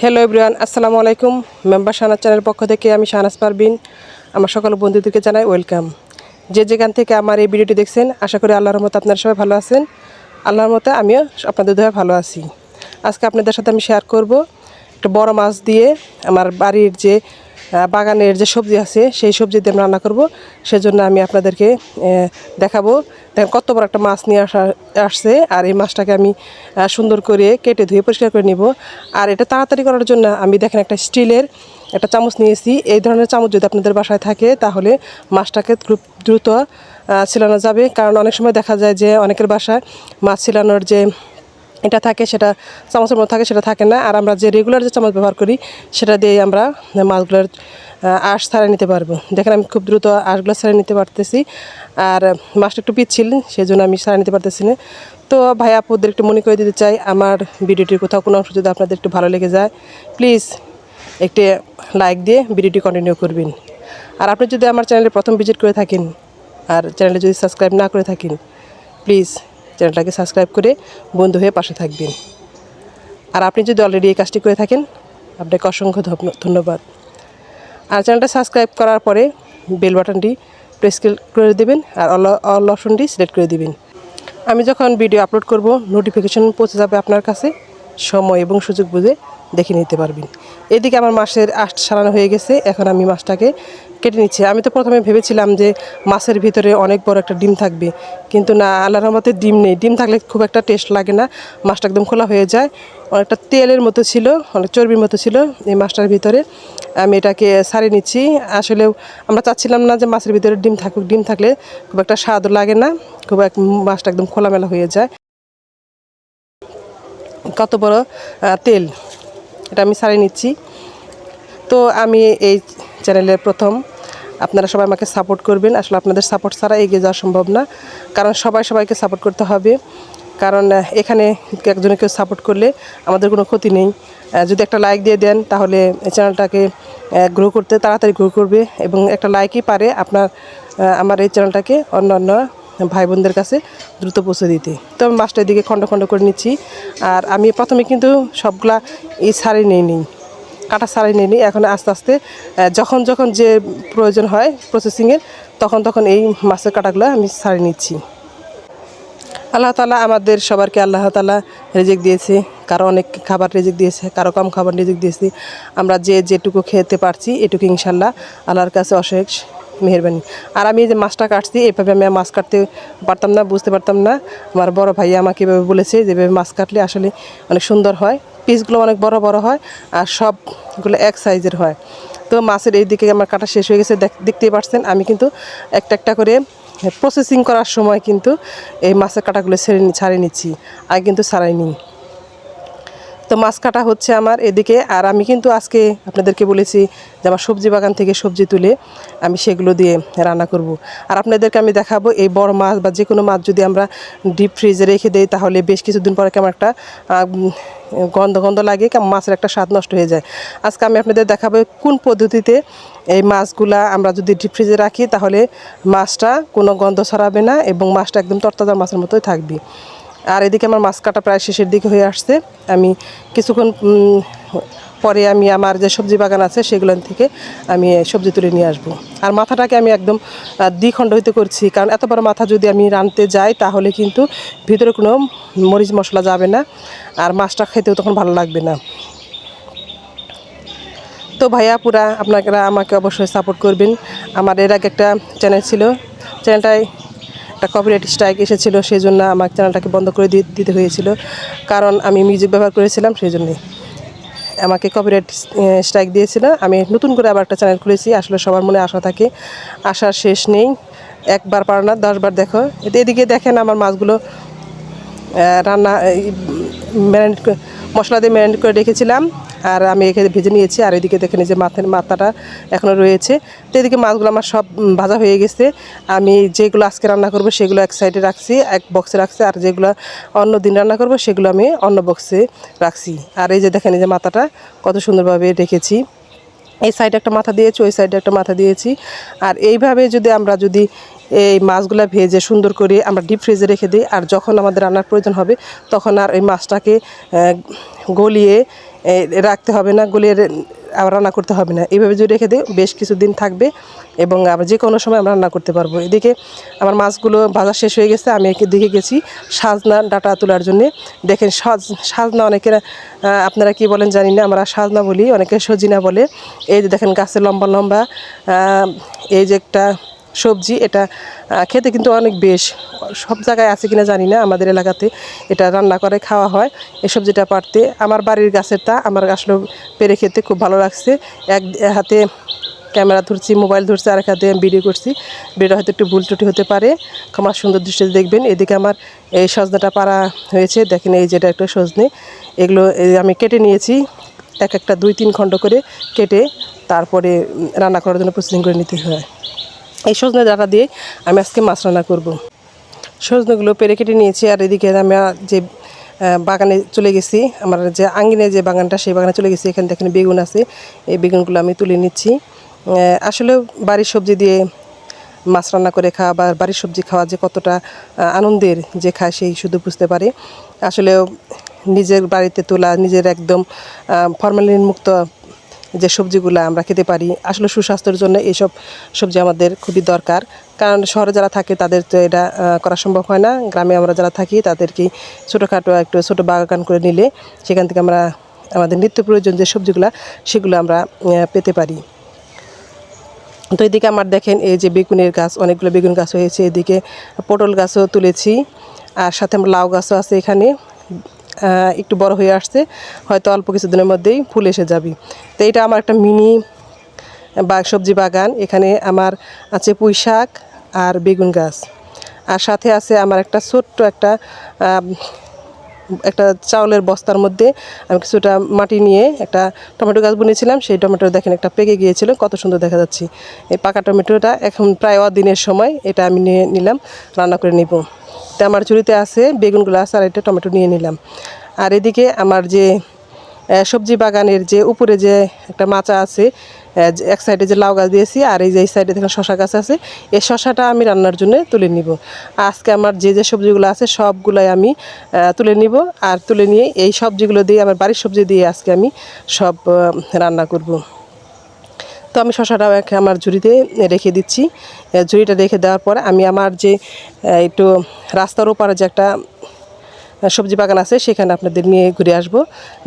Hello everyone, আসসালামু আলাইকুম। Member Shahnaz চ্যানেলের পক্ষ থেকে আমি শাহনাজ পারভিন আমার সকল বন্ধুদেরকে জানাই ওয়েলকাম। যে যেখান থেকে আমার এই ভিডিওটি দেখছেন, আশা করি আল্লাহর রহমতে আপনারা সবাই ভালো আছেন। আল্লাহর মতে আমিও আপনাদের দোয়ায় ভালো আছি। আজকে আপনাদের সাথে আমি শেয়ার করব একটা বড় মাছ দিয়ে আমার বাড়ির যে বাগানের যে সবজি আছে সেই সবজি দিয়ে আমি রান্না করব। সেজন্য আমি আপনাদেরকে দেখাবো। দেখেন কত বড় একটা মাছ নিয়ে আসছে, আর এই মাছটাকে আমি সুন্দর করে কেটে ধুয়ে পরিষ্কার করে নিব। আর এটা তাড়াতাড়ি করার জন্য আমি দেখেন একটা স্টিলের একটা চামচ নিয়েছি। এই ধরনের চামচ যদি আপনাদের বাসায় থাকে তাহলে মাছটাকে খুব দ্রুত ছিলানো যাবে, কারণ অনেক সময় দেখা যায় যে অনেকের বাসায় মাছ ছিলানোর যে এটা থাকে সেটা চামচের মধ্যে থাকে, সেটা থাকে না। আর আমরা যে রেগুলার যে চামচ ব্যবহার করি সেটা দিয়ে আমরা মাছগুলোর আঁশ ছাড়িয়ে নিতে পারবো। দেখেন আমি খুব দ্রুত আঁশগুলো ছাড়িয়ে নিতে পারতেছি। আর মাছটা একটু পিচ্ছিল, সেই জন্য আমি ছাড়িয়ে নিতে পারতেছি না। তো ভাই আপুদের একটু মনে করে দিতে চাই, আমার ভিডিওটির কোথাও কোনো অংশ যদি আপনাদের একটু ভালো লেগে যায়, প্লিজ একটি লাইক দিয়ে ভিডিওটি কন্টিনিউ করবেন। আর আপনি যদি আমার চ্যানেলে প্রথম ভিজিট করে থাকেন আর চ্যানেলে যদি সাবস্ক্রাইব না করে থাকেন, প্লিজ চ্যানেলটাকে সাবস্ক্রাইব করে বন্ধু হয়ে পাশে থাকবেন। আর আপনি যদি অলরেডি এই কাজটি করে থাকেন, আপনাকে অসংখ্য ধন্যবাদ। আর চ্যানেলটা সাবস্ক্রাইব করার পরে বেল বাটনটি প্রেস করে দেবেন আর অল অপশনটি সিলেক্ট করে দেবেন। আমি যখন ভিডিও আপলোড করব নোটিফিকেশন পৌঁছে যাবে আপনার কাছে, সময় এবং সুযোগ বুঝে দেখে নিতে পারবেন। এদিকে আমার মাছের আঁশ ছাড়ানো হয়ে গেছে, এখন আমি মাছটাকে কেটে নিচ্ছি। আমি তো প্রথমে ভেবেছিলাম যে মাছের ভিতরে অনেক বড় একটা ডিম থাকবে, কিন্তু না, আল্লাহর রহমতে ডিম নেই। ডিম থাকলে খুব একটা টেস্ট লাগে না, মাছটা একদম খোলা হয়ে যায়। অনেকটা তেলের মতো ছিল, অনেক চর্বির মতো ছিল এই মাছটার ভিতরে। আমি এটাকে ছাড়িয়ে নিচ্ছি। আসলেও আমরা চাচ্ছিলাম না যে মাছের ভিতরে ডিম থাকুক, ডিম থাকলে খুব একটা স্বাদও লাগে না, খুব মাছটা একদম খোলামেলা হয়ে যায়। কত বড় তেল, এটা আমি ছাড়িয়ে নিচ্ছি। তো আমি এই চ্যানেলের প্রথম, আপনারা সবাই আমাকে সাপোর্ট করবেন। আসলে আপনাদের সাপোর্ট ছাড়া এগিয়ে যাওয়া সম্ভব না, কারণ সবাইকে সাপোর্ট করতে হবে। কারণ এখানে একজনে কেউ সাপোর্ট করলে আমাদের কোনো ক্ষতি নেই। যদি একটা লাইক দিয়ে দেন তাহলে এই চ্যানেলটাকে গ্রো করতে তাড়াতাড়ি গ্রো করবে, এবং একটা লাইকই পারে আমার এই চ্যানেলটাকে অন্য ভাই বোনদের কাছে দ্রুত পৌঁছে দিতে। তো আমি মাছটার দিকে খণ্ড খণ্ড করে নিচ্ছি। আর আমি প্রথমে কিন্তু সবগুলা এই ছাড়িয়ে নিই, কাটা ছাড়িয়ে নিই। এখন আস্তে আস্তে যখন যখন যে প্রয়োজন হয় প্রসেসিংয়ের, তখন এই মাছের কাটাগুলো আমি ছাড়িয়ে নিচ্ছি। আল্লাহ তাআলা আমাদের সবারকে আল্লাহ তাআলা রিজিক দিয়েছে, কারো অনেক খাবার রিজিক দিয়েছে, কারো কম খাবার রিজিক দিয়েছে। আমরা যেটুকু খেতে পারছি এটুকু ইনশাল্লাহ আল্লাহর কাছে অশেষ মেহেরবানি। আর আমি যে মাছটা কাটছি, এইভাবে আমি মাছ কাটতে পারতাম না, বুঝতে পারতাম না। আমার বড় ভাইয়া আমাকে এভাবে বলেছে যেভাবে মাছ কাটলে আসলে অনেক সুন্দর হয়, পিসগুলো অনেক বড় বড় হয় আর সবগুলো এক সাইজের হয়। তো মাছের এই দিকে আমার কাটা শেষ হয়ে গেছে, দেখতেই পাচ্ছেন। আমি কিন্তু একটা একটা করে প্রসেসিং করার সময় কিন্তু এই মাছের কাটাগুলো ছাড়িয়ে নিচ্ছি, আগে কিন্তু ছাড়াইনি। তো মাছ কাটা হচ্ছে আমার এদিকে। আর আমি কিন্তু আজকে আপনাদেরকে বলেছি যে আমার সবজি বাগান থেকে সবজি তুলে আমি সেগুলো দিয়ে রান্না করব। আর আপনাদেরকে আমি দেখাবো এই বড় মাছ বা যে কোনো মাছ যদি আমরা ডিপ ফ্রিজে রেখে দেই তাহলে বেশ কিছুদিন পরে কেমন একটা গন্ধ লাগে, মাছের একটা স্বাদ নষ্ট হয়ে যায়। আজকে আমি আপনাদের দেখাবো কোন পদ্ধতিতে এই মাছগুলা আমরা যদি ডিপ ফ্রিজে রাখি তাহলে মাছটা কোনো গন্ধ ছড়াবে না এবং মাছটা একদম তরতাজা মাছের মতোই থাকবে। আর এদিকে আমার মাছ কাটা প্রায় শেষের দিকে হয়ে আসছে। আমি কিছুক্ষণ পরে আমি আমার যে সবজি বাগান আছে সেগুলো থেকে আমি সবজি তুলে নিয়ে আসবো। আর মাথাটাকে আমি একদম দ্বিখণ্ড হইতে করছি, কারণ এত বড় মাথা যদি আমি রাঁধতে যাই তাহলে কিন্তু ভিতরে কোনো মরিচ মশলা যাবে না, আর মাছটা খেতেও তখন ভালো লাগবে না। তো ভাইয়া পুরা আপনারা আমাকে অবশ্যই সাপোর্ট করবেন। আমার এর আগে একটা চ্যানেল ছিল, চ্যানেলটায় একটা কপিরাইট স্ট্রাইক এসেছিলো, সেই জন্য আমার চ্যানেলটাকে বন্ধ করে দিতে হয়েছিল, কারণ আমি মিউজিক ব্যবহার করেছিলাম, সেই জন্যে আমাকে কপিরাইট স্ট্রাইক দিয়েছিল। আমি নতুন করে আবার একটা চ্যানেল খুলেছি। আসলে সবার মনে আশা থাকে, আশার শেষ নেই, একবার পারো না 10 বার দেখো। এদিকে দেখেন আমার মাছগুলো রান্না মশলা দিয়ে ম্যারিনেট করে রেখেছিলাম, আর আমি এখানে ভেজে নিয়েছি। আর এদিকে দেখেন যে মাথাটা এখনও রয়েছে। তো এদিকে মাছগুলো আমার সব ভাজা হয়ে গেছে। আমি যেগুলো আজকে রান্না করব সেগুলো এক সাইডে রাখছি, এক বক্সে রাখছি, আর যেগুলো অন্য দিন রান্না করব সেগুলো আমি অন্য বক্সে রাখছি। আর এই যে দেখেন এই যে মাথাটা কত সুন্দরভাবে রেখেছি, এই সাইডে একটা মাথা দিয়েছি, ওই সাইডে একটা মাথা দিয়েছি। আর এইভাবে যদি এই মাছগুলো ভেজে সুন্দর করে আমরা ডিপ ফ্রিজে রেখে দিই, আর যখন আমাদের রান্নার প্রয়োজন হবে তখন আর এই মাছটাকে গলিয়ে রাখতে হবে না, গুলিয়ে আবার রান্না করতে হবে না। এইভাবে যদি রেখে দিই বেশ কিছুদিন থাকবে এবং আবার যে কোনো সময় আমরা রান্না করতে পারবো। এদিকে আমার মাছগুলো ভাজা শেষ হয়ে গেছে। আমি এদিকে গেছি সাজনা ডাটা তোলার জন্যে। দেখেন সাজনা অনেকের আপনারা কি বলেন জানি না, আমরা সাজনা বলি, অনেকে সজিনা বলে। এই যে দেখেন গাছে লম্বা লম্বা এই যে একটা সবজি, এটা খেতে কিন্তু অনেক বেশ, সব জায়গায় আছে কিনা জানি না, আমাদের এলাকাতে এটা রান্না করে খাওয়া হয়। এই সবজিটা পারতে আমার বাড়ির গাছেরটা আমার আসলে পেরে খেতে খুব ভালো লাগছে। এক হাতে ক্যামেরা ধরছি, মোবাইল ধরছি, আরেক হাতে ভিডিও করছি। ভিডিও হয়তো একটু ভুল ত্রুটি হতে পারে, ক্ষমার সুন্দর দৃষ্টিতে দেখবেন। এদিকে আমার এই সজনাটা পাড়া হয়েছে, দেখেন এই যেটা একটা সজনে, এগুলো আমি কেটে নিয়েছি একটা 2-3 খণ্ড করে কেটে তারপরে রান্না করার জন্য প্রসেসিং করে নিতে হয়। এই সজনে ডাঁটা দিয়ে আমি আজকে মাছ রান্না করব। সজনেগুলো পেরে কেটে নিয়েছি। আর এদিকে আমি যে বাগানে চলে গেছি, আমার যে আঙ্গিনে যে বাগানটা, সেই বাগানে চলে গেছি। এখানে দেখেন বেগুন আছে, এই বেগুনগুলো আমি তুলে নিচ্ছি। আসলে বাড়ির সবজি দিয়ে মাছ রান্না করে খাওয়া বা বাড়ির সবজি খাওয়া যে কতটা আনন্দের, যে খায় সেই শুধু বুঝতে পারে। আসলে নিজের বাড়িতে তোলা, নিজের একদম ফরমালিন মুক্ত যে সবজিগুলো আমরা খেতে পারি, আসলে সুস্বাস্থ্যের জন্য এইসব সবজি আমাদের খুবই দরকার। কারণ শহরে যারা থাকে তাদের তো এটা করা সম্ভব হয় না। গ্রামে আমরা যারা থাকি তাদেরকে ছোটোখাটো একটু ছোটো বাগান করে নিলে সেখান থেকে আমরা আমাদের নিত্য প্রয়োজন যে সবজিগুলো সেগুলো আমরা পেতে পারি। তো এদিকে আমার দেখেন এই যে বেগুনের গাছ, অনেকগুলো বেগুন গাছ হয়েছে। এদিকে পটল গাছও তুলেছি, আর সাথে আমার লাউ গাছও আছে এখানে, একটু বড় হয়ে আসছে, হয়তো অল্প কিছুদিনের মধ্যেই ফুল এসে যাবে। তো এটা আমার একটা মিনি সবজি বাগান। এখানে আমার আছে পুঁই শাক আর বেগুন গাছ, আর সাথে আছে আমার একটা ছোট্ট একটা চাউলের বস্তার মধ্যে আমি কিছুটা মাটি নিয়ে একটা টমেটো গাছ বুনেছিলাম। সেই টমেটো দেখেন একটা পেকে গিয়েছিল, কত সুন্দর দেখা যাচ্ছে। এই পাকা টমেটোটা এখন প্রায় অদিনের সময়, এটা আমি নিয়ে নিলাম, রান্না করে নিব। তো আমার ঝুড়িতে আছে বেগুনগুলো আছে, আর এটা টমেটো নিয়ে নিলাম। আর এদিকে আমার যে সবজি বাগানের যে উপরে যে একটা মাচা আছে, এক সাইডে যে লাউ গাছ দিয়েছি, আর এই যে এই সাইডে দেখেন শশা গাছ আছে, এই শশাটা আমি রান্নার জন্য তুলে নিব। আজকে আমার যে যে সবজিগুলো আছে সবগুলাই আমি তুলে নিব, আর তুলে নিয়ে এই সবজিগুলো দিয়ে, আমার বাড়ির সবজি দিয়ে আজকে আমি সব রান্না করব। তো আমি শশাটাও আমার ঝুড়িতে রেখে দিচ্ছি। ঝুড়িটা রেখে দেওয়ার পরে আমি আমার যে একটু রাস্তার ওপারে যে একটা সবজি বাগান আছে সেখানে আপনাদের নিয়ে ঘুরে আসব।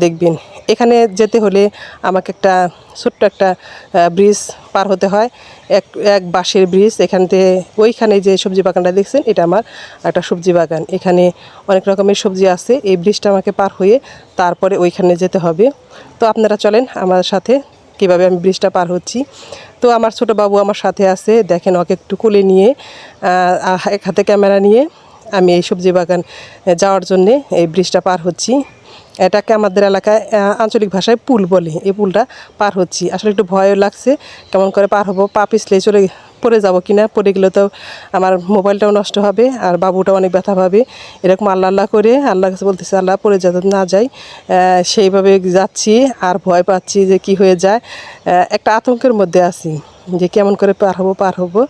দেখবেন এখানে যেতে হলে আমাকে একটা ছোট্ট একটা ব্রিজ পার হতে হয়, এক বাঁশের ব্রিজ। এখান থেকে ওইখানে যে সবজি বাগানটা দেখছেন এটা আমার একটা সবজি বাগান, এখানে অনেক রকমের সবজি আছে। এই ব্রিজটা আমাকে পার হয়ে তারপরে ওইখানে যেতে হবে। তো আপনারা চলেন আমার সাথে কীভাবে আমি ব্রিজটা পার হচ্ছি। তো আমার ছোটো বাবু আমার সাথে আছে, দেখেন ওকে একটু কোলে নিয়ে এক হাতে ক্যামেরা নিয়ে আমি এই সবজি বাগান যাওয়ার জন্যে এই ব্রিজটা পার হচ্ছি। এটাকে আমাদের এলাকায় আঞ্চলিক ভাষায় পুল বলে। এই পুলটা পার হচ্ছি, আসলে একটু ভয়ও লাগছে, কেমন করে পার হবো, পা পিছলে পড়ে যাবো কিনা, পড়ে গেলে তো আমার মোবাইলটাও নষ্ট হবে আর বাবুটাও অনেক ব্যথা পাবে। এরকম আল্লাহ আল্লাহ করে আল্লাহ কাছে বলতেছে আল্লাহ পড়ে যাতে না যাই, সেইভাবে যাচ্ছি। আর ভয় পাচ্ছি যে কি হয়ে যায়, একটা আতঙ্কের মধ্যে আছি যে কেমন করে পার হবো।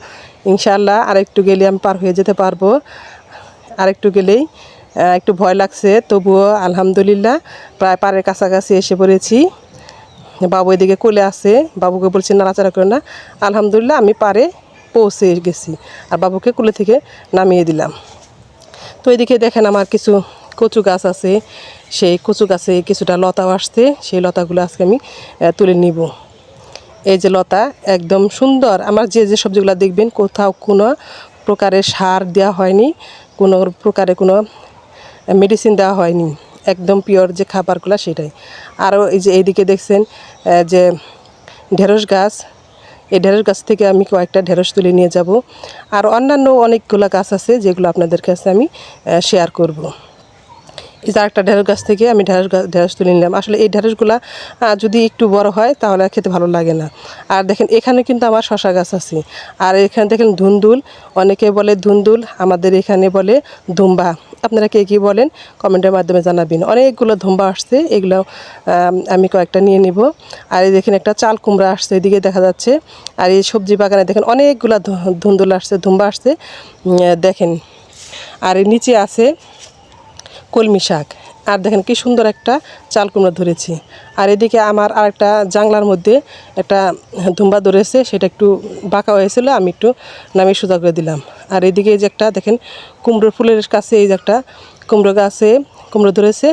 ইনশাআল্লাহ আর একটু গেলে আমি পার হয়ে যেতে পারবো। আরেকটু গেলেই একটু ভয় লাগছে, তবুও আলহামদুলিল্লাহ প্রায় পাড়ের কাছাকাছি এসে পড়েছি। বাবু এদিকে কোলে আছে, বাবুকে বলছি নাড়াচাড়া করে না। আলহামদুলিল্লাহ আমি পাড়ে পৌঁছে গেছি আর বাবুকে কোলে থেকে নামিয়ে দিলাম। তো এদিকে দেখেন আমার কিছু কচু গাছ আছে, সেই কচু গাছে কিছুটা লতাও আসছে, সেই লতাগুলো আজকে আমি তুলে নিব। এই যে লতা একদম সুন্দর। আমার যে যে সবজিগুলো দেখবেন কোথাও কোনো প্রকারের সার দেওয়া হয়নি, কোনো প্রকারে কোনো মেডিসিন দেওয়া হয়নি, একদম পিওর যে খাবারগুলো সেটাই। আরও এই যে এইদিকে দেখছেন যে ঢেঁড়স গাছ, এই ঢেঁড়স গাছ থেকে আমি কয়েকটা ঢেঁড়স তুলে নিয়ে যাব। আর অন্যান্য অনেকগুলো গাছ আছে যেগুলো আপনাদের কাছে আমি শেয়ার করব। এই যে আরেকটা ঢেঁড়স গাছ থেকে আমি ঢেঁড়স তুলে নিলাম। আসলে এই ঢেঁড়সগুলা যদি একটু বড় হয় তাহলে খেতে ভালো লাগে না। আর দেখেন এখানে কিন্তু আমার শশা গাছ আছে। আর এখানে দেখেন ধুন্দুল, অনেকে বলে ধুন্দুল, আমাদের এখানে বলে ধুম্বা। আপনারা কে কী বলেন কমেন্টের মাধ্যমে জানাবেন। অনেকগুলো ধুম্বা আসছে, এগুলো আমি কয়েকটা নিয়ে নিব। আর এই দেখেন একটা চাল কুমড়া আসছে, এদিকে দেখা যাচ্ছে। আর এই সবজি বাগানে দেখেন অনেকগুলো ধুন্দুল আসছে, ধুম্বা আসছে দেখেন। আর নিচে আছে কলমি শাক, আর দেখেন কি সুন্দর একটা চাল কুমড়া ধরেছি। আর এদিকে আমার আরেকটা জাংলার মধ্যে একটা ধুম্বা ধরেছে, সেটা একটু বাঁকা হয়েছিল, আমি একটু নামিয়ে সোজা করে দিলাম। আর এদিকে এই যে একটা দেখেন কুমড়োর ফুলের কাছে এই যে একটা কুমড়ো গাছে কুমড়ো ধরেছে।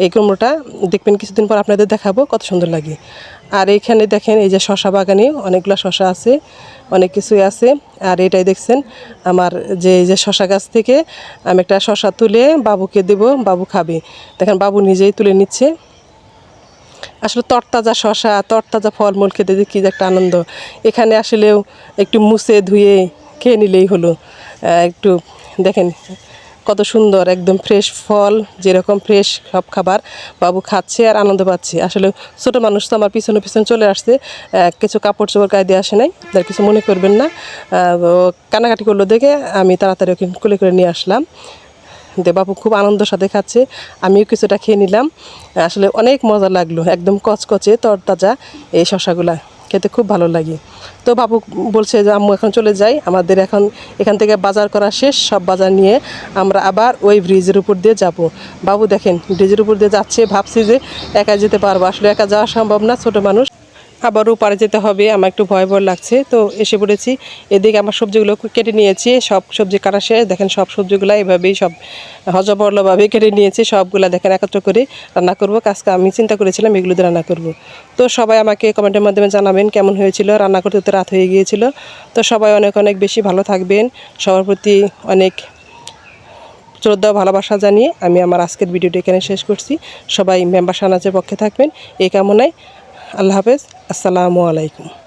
এই কুমড়োটা দেখবেন কিছুদিন পর আপনাদের দেখাবো কত সুন্দর লাগে। আর এইখানে দেখেন এই যে শশা বাগানে অনেকগুলো শশা আছে, অনেক কিছুই আছে। আর এটাই দেখছেন আমার যে এই যে শশা গাছ থেকে আমি একটা শশা তুলে বাবুকে দেব, বাবু খাবে। দেখেন বাবু নিজেই তুলে নিচ্ছে। আসলে তরতাজা শশা, তরতাজা ফলমূল খেতে যে কী যে একটা আনন্দ। এখানে আসলেও একটু মুছে ধুয়ে খেয়ে নিলেই হলো। একটু দেখেন কত সুন্দর একদম ফ্রেশ ফল, যেরকম ফ্রেশ সব খাবার বাবু খাচ্ছে আর আনন্দ পাচ্ছে। আসলে ছোটো মানুষ তো আমার পিছনে পিছনে চলে আসছে, কিছু কাপড় চোপড় গায়ে দিয়ে আসে নাই, তার কিছু মনে করবেন না। ও কান্নাকাটি করলো দেখে আমি তাড়াতাড়ি ওকে কোলে করে নিয়ে আসলাম। বাবু খুব আনন্দের সাথে খাচ্ছে, আমিও কিছুটা খেয়ে নিলাম। আসলে অনেক মজা লাগলো, একদম কচকচে তরতাজা এই শশাগুলা খেতে খুব ভালো লাগে। তো বাবু বলছে যে আম্মু এখন চলে যাই, আমাদের এখন এখান থেকে বাজার করা শেষ, সব বাজার নিয়ে আমরা আবার ওই ব্রিজের উপর দিয়ে যাব। বাবু দেখেন ব্রিজের উপর দিয়ে যাচ্ছে, ভাবছি যে একা যেতে পারবো, আসলে একা যাওয়া সম্ভব না, ছোটো মানুষ। আবারও পারে যেতে হবে, আমার একটু ভয় ভয় লাগছে। তো এসে পড়েছি, এদিকে আমার সবজিগুলো কেটে নিয়েছি, সব সবজি কাটা শেষ। দেখেন সব সবজিগুলো এভাবেই সব হজবরলভাবে কেটে নিয়েছি, সবগুলো দেখেন একত্র করে রান্না করব। কাজকে আমি চিন্তা করেছিলাম এগুলো দিয়ে রান্না করব। তো সবাই আমাকে কমেন্টের মাধ্যমে জানাবেন কেমন হয়েছিল, রান্না করতে তো রাত হয়ে গিয়েছিল। তো সবাই অনেক অনেক বেশি ভালো থাকবেন, সবার প্রতি অনেক শ্রদ্ধা ভালোবাসা জানিয়ে আমি আমার আজকের ভিডিওটি এখানে শেষ করছি। সবাই মেম্বার সানাজের পক্ষে থাকবেন এই কামনায়। আল্লাহ হাফেজ, আসসালামু আলাইকুম।